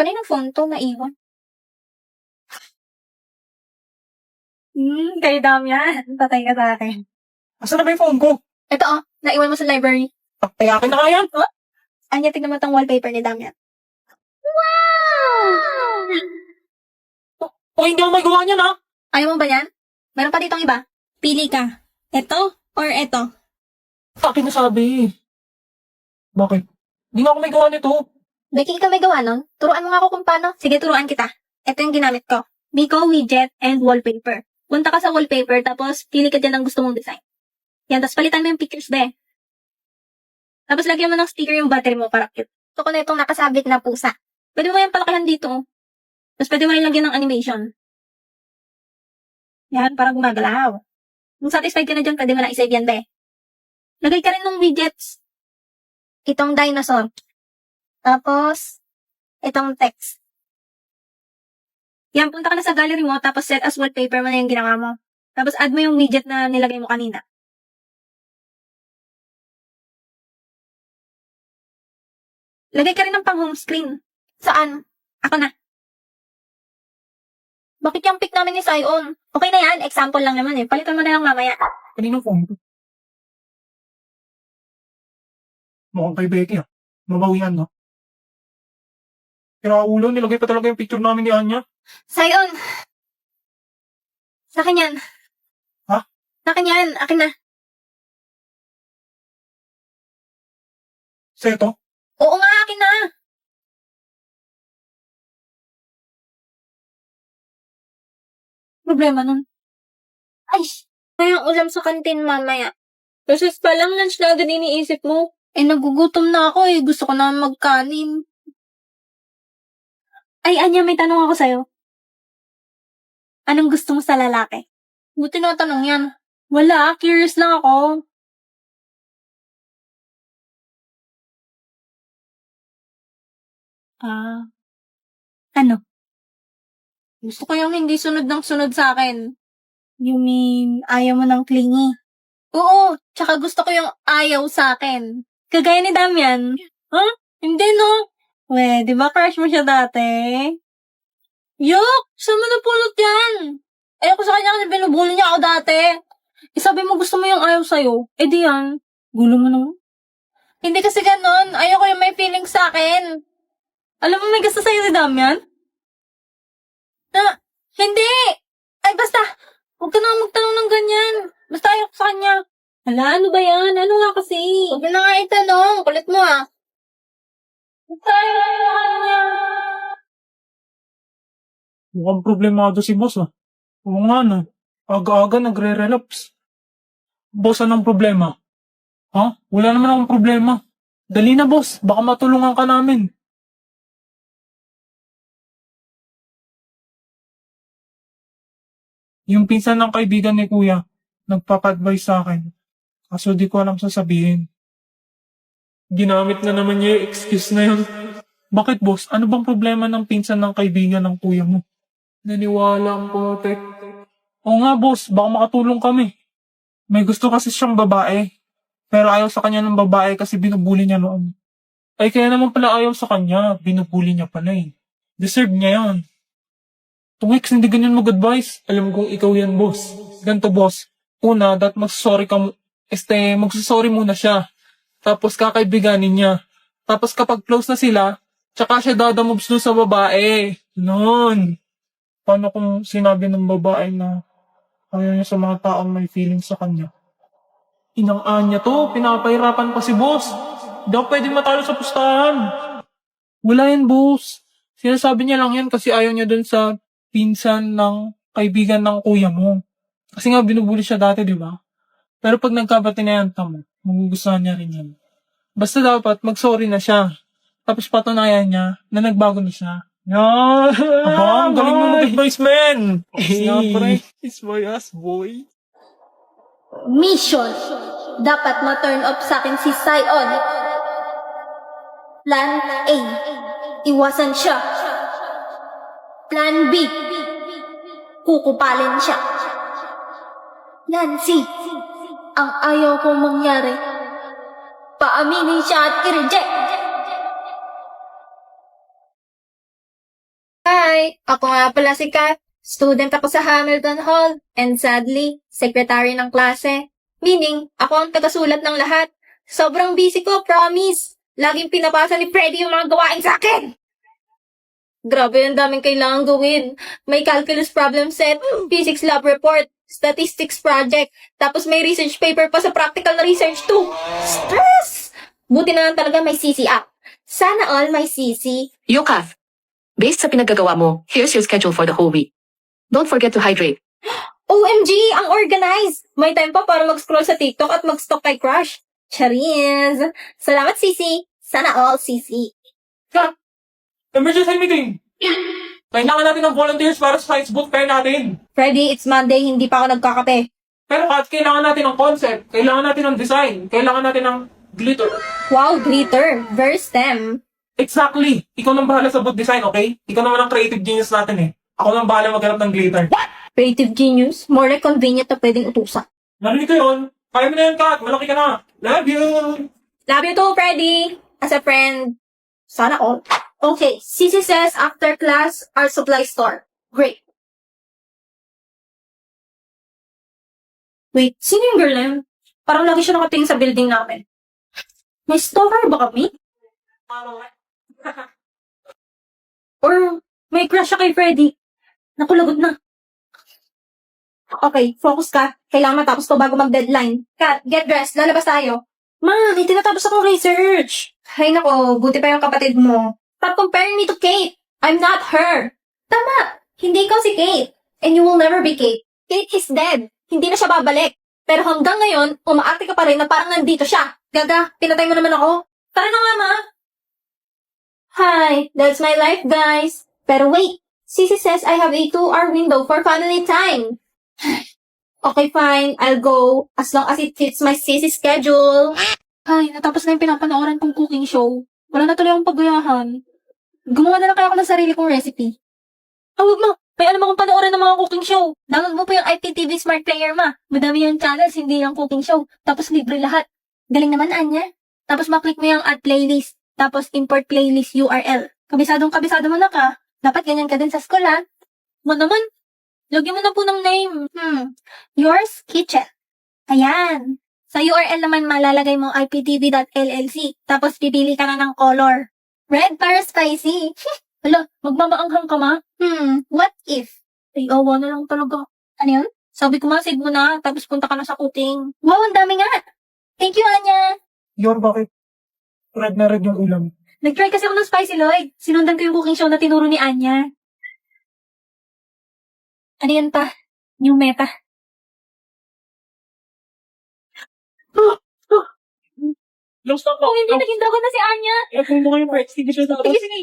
Kaninong phone 'to naiwan? Kay Damian. Patay ka sa'kin. Asan na ba yung phone ko? Ito naiwan mo sa library. Tayakin na kaya? Anya, tignan mo tong wallpaper ni Damian. O hindi ako magawa niyan, ha? Ayaw mo ba yan? Meron pa ditong iba. Pili ka. Ito or ito? Akin na sabi. Bakit? Hindi nga ako may gawa nito. Becky, ikaw may gawa nun? Turuan mo nga ako kung paano. Sige, turuan kita. Ito yung ginamit ko. Biko, widget, and wallpaper. Punta ka sa wallpaper, tapos pili ka dyan ng gusto mong design. Yan, tapos palitan mo yung pictures, be. Tapos lagyan mo ng sticker yung battery mo para cute. Gusto ko na itong nakasabit na pusa. Pwede mo yan palakihan dito. Tapos pwede mo rin lagyan ng animation. Yan, para gumagalaw. Kung satisfied ka na dyan, pwede mo na isave yan, be. Lagay ka rin ng widgets. Itong dinosaur. Tapos, itong text. Yan, punta ka na sa gallery mo, tapos set as wallpaper mo na yung ginawa mo. Tapos add mo yung widget na nilagay mo kanina. Lagay ka rin ng pang home screen. Saan? Ako na. Bakit yung pick namin ni Sion? Okay na yan, example lang naman eh. Palitan mo na lang mamaya. Kaninong phone ko? Mukhang kay Becky, ha? Mabawian, no? Kaya ulo, nilagay pa talaga yung picture namin ni Anya. Sion! Sa akin yan. Ha? Sa akin yan, akin na. Seto? Oo nga, akin na. Problema nun. Ay, mayang ulam sa kantin mamaya. Kasi pa lang lunch na agad iniisip mo. Eh, nagugutom na ako eh. Gusto ko na magkanin. Ay, Anya, may tanong ako sa'yo. Anong gusto mo sa lalaki? Buti na tanong yan. Wala, curious lang ako. Ano? Gusto ko yung hindi sunod ng sunod sa akin. You mean, ayaw mo ng clingy? Oo, tsaka gusto ko yung ayaw sa akin. Kagaya ni Damian. Huh? Hindi, no? We, di ba crush mo siya dati? Yuck! Saan mo napulot yan? Ayoko sa kanya kasi binubuli niya ako dati. Sabi mo gusto mo yung ayaw sa'yo. Eh di yan. Gulo mo naman. Hindi kasi ganon. Ayoko yung may feeling sa akin. Alam mo may gusto sa'yo si Damian? Hindi! Ay, basta! Huwag ka na magtanong ng ganyan. Basta ayoko sa kanya. Hala, ano ba yan? Ano nga kasi? Huwag na nga itanong. Kulit mo Basta ayoko sa kanya. Mukhang problemado si boss, ha? Oo nga, no? Aga-aga nagre-relapse. Boss, anong problema? Ha? Wala naman akong problema. Dali na, boss. Baka matulungan ka namin. Yung pinsan ng kaibigan ni kuya, nagpapa-advise sa akin. Kaso di ko alam sasabihin. Ginamit na naman niya yung excuse na yun. Bakit, boss? Ano bang problema ng pinsan ng kaibigan ng kuya mo? Naniwala ang putek. Oo nga, boss. Baka makatulong kami. May gusto kasi siyang babae. Pero ayaw sa kanya ng babae kasi binubuli niya noon. Ay, kaya naman pala ayaw sa kanya. Binubuli niya pala eh. Deserve niya yan. Tungix, hindi ganyan mag-advise. Alam kong ikaw yan, boss. Ganto, boss. Una, magsasorry ka magsasorry muna siya. Tapos kakaibiganin niya. Tapos kapag close na sila, tsaka siya dadamobs dun sa babae. Noon. Paano kung sinabi ng babae na ayaw niya sa mga taong may feeling sa kanya? Inang niya to, pinapahirapan pa si boss. Hindi ako pwede matalo sa pustahan. Wala yan, boss. Sinasabi niya lang yan kasi ayaw niya dun sa pinsan ng kaibigan ng kuya mo. Kasi nga binubuli siya dati, di ba? Pero pag nagkabati na yan, tamo, magugustuhan niya rin yan. Basta dapat mag-sorry na siya. Tapos patunayan niya na nagbago na siya. Yan! Aba, ang galing mo mag-advise, man! Hey, it's my ass, boy. Mission! Dapat ma-turn off sa akin si Sion. Plan A. Iwasan siya. Plan B. Kukupalin siya. Plan C. Ang ayaw kong mangyari. Paaminin siya at i-reject. Hi! Ako nga pala si Kat. Student ako sa Hamilton Hall. And sadly, secretary ng klase. Meaning, ako ang tagasulat ng lahat. Sobrang busy ko, promise. Laging pinapasa ni Freddy yung mga gawain sa akin. Grabe, ang daming kailangan gawin. May calculus problem set, physics lab report, statistics project, tapos may research paper pa sa practical na research too. Stress! Buti na lang talaga may CC app. Sana all may CC. Yuka, based sa pinaggagawa mo, here's your schedule for the whole week. Don't forget to hydrate. OMG! Ang organized! May time pa para mag-scroll sa TikTok at mag-stalk kay crush. Charis! Salamat, CC! Sana all, CC. Kat! Emergency meeting! Kailangan natin ng volunteers para sa science book fair natin. Freddy, it's Monday, hindi pa ako nagkakape. Pero Kat, kailangan natin ng concept, kailangan natin ng design, kailangan natin ng glitter. Wow, glitter. Very STEM. Exactly! Ikaw nang bahala sa book design, okay? Ikaw naman ang creative genius natin eh. Ako nang bahala maghanap ng glitter. Creative genius. More like convenient na pwedeng utusan. Narinig ko yun? Kaya mo na yan, Kat. Malaki ka na. Love you! Love you too, Freddy. As a friend. Sana all. Okay, CC says after class, art supply store. Great. Wait, sino yung girl na yun? Parang lagi siya nakatingin sa building namin. May stalker ba kami? Or may crush siya kay Freddy? Naku, lagot na. Okay, focus ka. Kailangan matapos to bago mag-deadline. Kat, get dressed. Lalabas tayo. Ma, may tinatapos akong research. Hay nako, buti pa yung kapatid mo. Stop comparing me to Kate. I'm not her. Tama, hindi ko si Kate. And you will never be Kate. Kate is dead. Hindi na siya babalik. Pero hanggang ngayon, umaarte ka pa rin na parang nandito siya. Gaga, pinatay mo naman ako. Tara na nga, ma. Hi, that's my life, guys. Pero wait, Sissy says I have a 2-hour window for family time. Okay, fine. I'll go as long as it fits my Sissy schedule. Ay, natapos na yung pinapanooran kong cooking show. Wala na tuloy akong paggayahan. Gumawa na lang kaya ako ng sarili kong recipe. Huwag mo. May alam akong panoorin ng mga cooking show. Download mo po yung IPTV Smart Player, ma. Madami yung channels, hindi yung cooking show. Tapos libre lahat. Galing naman, Anya. Tapos maklik mo yung add playlist. Tapos import playlist URL. Kabisado mo na ka. Dapat ganyan ka din sa school, ha? Mo naman. Lagyan mo na po ng name. Yours Kitchen. Ayan. Sa URL naman malalagay mo iptv.llc. Tapos pipili ka na ng color. Red para spicy. Hala, magmamaanghang ka, ma? What if? Ay, awa na lang talaga. Ano yun? Sabi ko ma, save mo na, tapos punta ka na sa cooking. Wow, ang dami nga! Thank you, Anya! Yor, bakit? Red na red yung ulam. Nag-try kasi ako ng Spicy Lloyd. Sinundan ko yung cooking show na tinuro ni Anya. Ano yan pa? New meta. Lost ako. Kung hindi naging dragon na si Anya. Kung mo kayo, Rex, hindi siya Sige, sige.